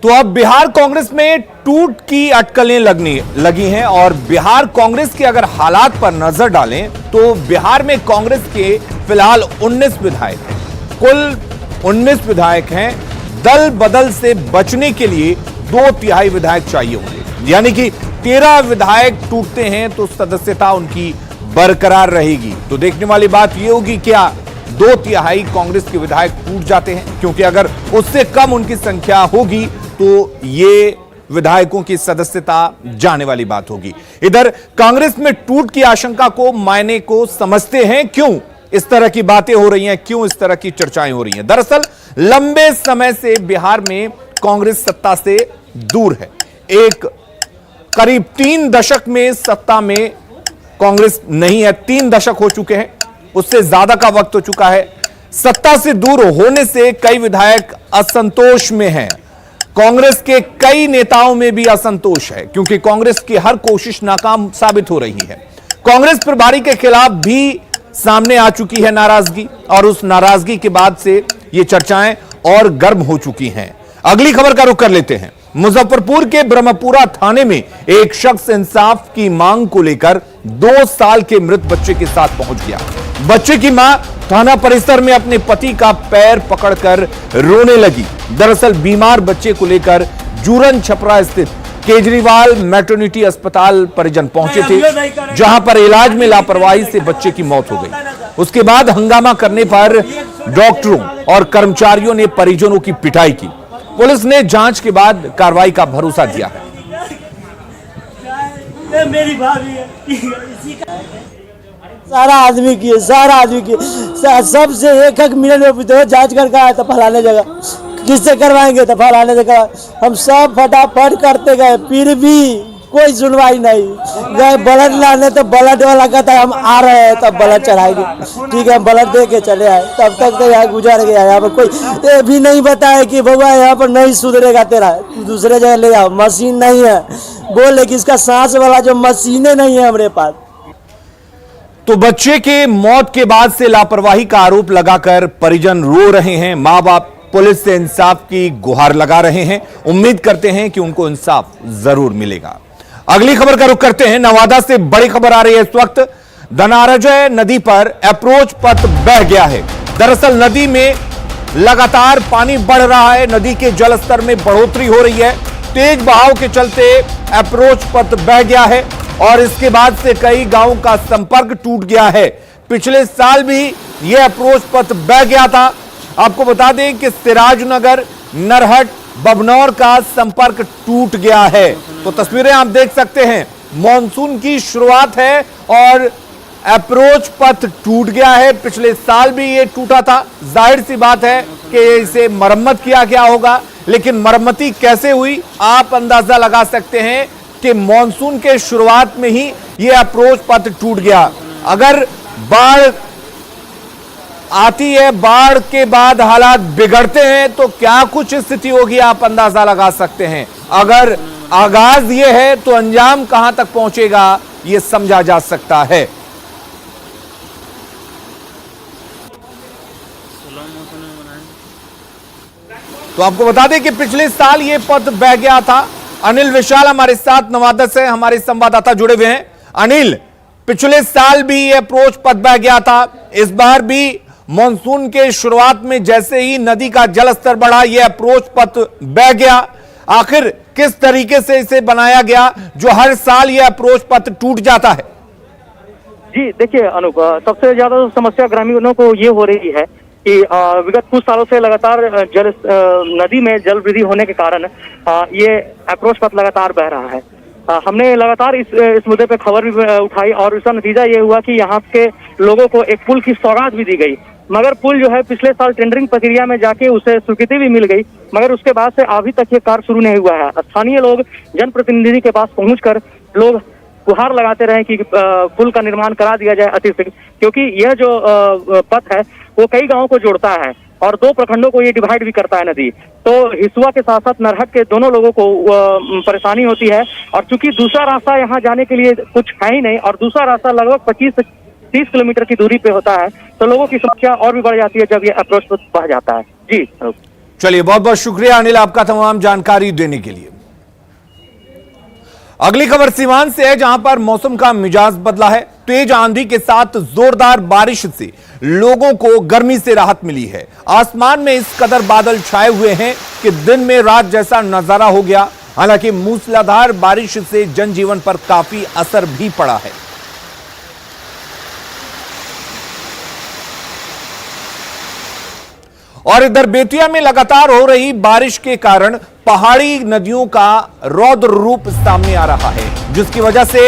तो अब बिहार कांग्रेस में टूट की अटकलें लगी हैं और बिहार कांग्रेस के अगर हालात पर नजर डालें तो बिहार में कांग्रेस के फिलहाल 19 विधायक हैं। कुल 19 विधायक हैं। दल बदल से बचने के लिए 2/3 विधायक चाहिए होंगे, यानी कि 13 विधायक टूटते हैं तो सदस्यता उनकी बरकरार रहेगी। तो देखने वाली बात यह होगी क्या 2/3 कांग्रेस के विधायक टूट जाते हैं, क्योंकि अगर उससे कम उनकी संख्या होगी तो ये विधायकों की सदस्यता जाने वाली बात होगी। इधर कांग्रेस में टूट की आशंका को मायने को समझते हैं। क्यों इस तरह की बातें हो रही हैं, क्यों इस तरह की चर्चाएं हो रही हैं? दरअसल लंबे समय से बिहार में कांग्रेस सत्ता से दूर है। एक करीब 3 दशक में सत्ता में कांग्रेस नहीं है। 3 दशक हो चुके हैं, उससे ज्यादा का वक्त हो चुका है। सत्ता से दूर होने से कई विधायक असंतोष में हैं। कांग्रेस के कई नेताओं में भी असंतोष है, क्योंकि कांग्रेस की हर कोशिश नाकाम साबित हो रही है। कांग्रेस प्रभारी के खिलाफ भी सामने आ चुकी है नाराजगी, और उस नाराजगी के बाद से ये चर्चाएं और गर्म हो चुकी हैं। अगली खबर का रुख कर लेते हैं। मुजफ्फरपुर के ब्रह्मपुरा थाने में एक शख्स इंसाफ की मांग को लेकर 2 साल के मृत बच्चे के साथ पहुंच गया। बच्चे की मां थाना परिसर में अपने पति का पैर पकड़कर रोने लगी। दरअसल बीमार बच्चे को लेकर जूरन छपरा स्थित केजरीवाल मैटरनिटी अस्पताल परिजन पहुंचे थे, जहां पर इलाज में लापरवाही से बच्चे की मौत हो गई। उसके बाद हंगामा करने पर डॉक्टरों और कर्मचारियों ने परिजनों की पिटाई की। पुलिस ने जांच के बाद कार्रवाई का भरोसा दिया है। मेरी भाभी है, सारा आदमी की सबसे एक मिनट में पूछते जांच करके आया तो फलाने जगह किससे करवाएंगे तो फलाने जगह। हम सब फटाफट करते गए, फिर भी कोई सुनवाई नहीं। गए ब्लड लाने तो ब्लड वाला कहता है हम आ रहे हैं, तब ब्लड चढ़ाएंगे। ठीक है, ब्लड दे के चले आए, तब तक तो यहाँ गुजर गया। यहाँ पर कोई ये भी नहीं बताया कि बउआ यहाँ पर नहीं सुधरेगा तेरा, दूसरे जगह ले जाओ। मशीन नहीं है, बोले कि इसका सांस वाला जो मशीनें नहीं है हमारे पास। तो बच्चे के मौत के बाद से लापरवाही का आरोप लगाकर परिजन रो रहे हैं। मां बाप पुलिस से इंसाफ की गुहार लगा रहे हैं। उम्मीद करते हैं कि उनको इंसाफ जरूर मिलेगा। अगली खबर का रुख करते हैं। नवादा से बड़ी खबर आ रही है इस वक्त। धनारजय नदी पर अप्रोच पथ बह गया है। दरअसल नदी में लगातार पानी बढ़ रहा है। नदी के जलस्तर में बढ़ोतरी हो रही है। तेज बहाव के चलते अप्रोच पथ बह गया है और इसके बाद से कई गांवों का संपर्क टूट गया है। पिछले साल भी यह अप्रोच पथ बह गया था। आपको बता दें कि सिराजनगर, नरहट, बबनौर का संपर्क टूट गया है। तो तस्वीरें आप देख सकते हैं। मॉनसून की शुरुआत है और अप्रोच पथ टूट गया है। पिछले साल भी ये टूटा था। जाहिर सी बात है कि इसे मरम्मत किया गया होगा, लेकिन मरम्मती कैसे हुई आप अंदाजा लगा सकते हैं कि मॉनसून के शुरुआत में ही यह अप्रोच पथ टूट गया। अगर बाढ़ आती है, बाढ़ के बाद हालात बिगड़ते हैं तो क्या कुछ स्थिति होगी आप अंदाजा लगा सकते हैं। अगर आगाज ये है तो अंजाम कहां तक पहुंचेगा ये समझा जा सकता है। तो आपको बता दें कि पिछले साल ये पथ बह गया था। अनिल विशाल हमारे साथ नवादा से हमारे संवाददाता जुड़े हुए हैं। अनिल, पिछले साल भी ये अप्रोच पथ बह गया था। इस बार भी मॉनसून के शुरुआत में जैसे ही नदी का जलस्तर बढ़ा, ये अप्रोच पथ बह गया। आखिर किस तरीके से इसे बनाया गया जो हर साल ये अप्रोच पथ टूट जाता है? जी देखिए अनूप, सबसे ज्यादा समस्या ग्रामीणों को ये हो रही है कि विगत कुछ सालों से लगातार नदी में जल वृद्धि होने के कारण ये अप्रोच पथ लगातार बह रहा है। हमने लगातार इस मुद्दे पे खबर भी उठाई और इसका नतीजा ये हुआ कि यहाँ के लोगों को एक पुल की सौगात भी दी गई, मगर पुल जो है पिछले साल टेंडरिंग प्रक्रिया में जाके उसे स्वीकृति भी मिल गई, मगर उसके बाद से अभी तक ये कार्य शुरू नहीं हुआ है। स्थानीय लोग जनप्रतिनिधि के पास पहुंचकर लोग गुहार लगाते रहे कि पुल का निर्माण करा दिया जाए अतिशीघ्र, क्योंकि यह जो पथ है वो कई गांवों को जोड़ता है और 2 प्रखंडों को ये डिवाइड भी करता है नदी। तो हिसुआ के साथ साथ नरहट के दोनों लोगों को परेशानी होती है, और चूंकि दूसरा रास्ता यहाँ जाने के लिए कुछ है ही नहीं और दूसरा रास्ता लगभग 25 से 30 किलोमीटर की दूरी पे होता है, तो लोगों की समस्या और भी बढ़ जाती है जब ये अप्रोच बह जाता है। जी चलिए, बहुत बहुत शुक्रिया अनिल, आपका तमाम जानकारी देने के लिए। अगली खबर सीवान से है, जहां पर मौसम का मिजाज बदला है। तेज आंधी के साथ जोरदार बारिश से लोगों को गर्मी से राहत मिली है। आसमान में इस कदर बादल छाए हुए हैं कि दिन में रात जैसा नजारा हो गया। हालांकि मूसलाधार बारिश से जनजीवन पर काफी असर भी पड़ा है। और इधर बेतिया में लगातार हो रही बारिश के कारण पहाड़ी नदियों का रौद्र रूप सामने आ रहा है, जिसकी वजह से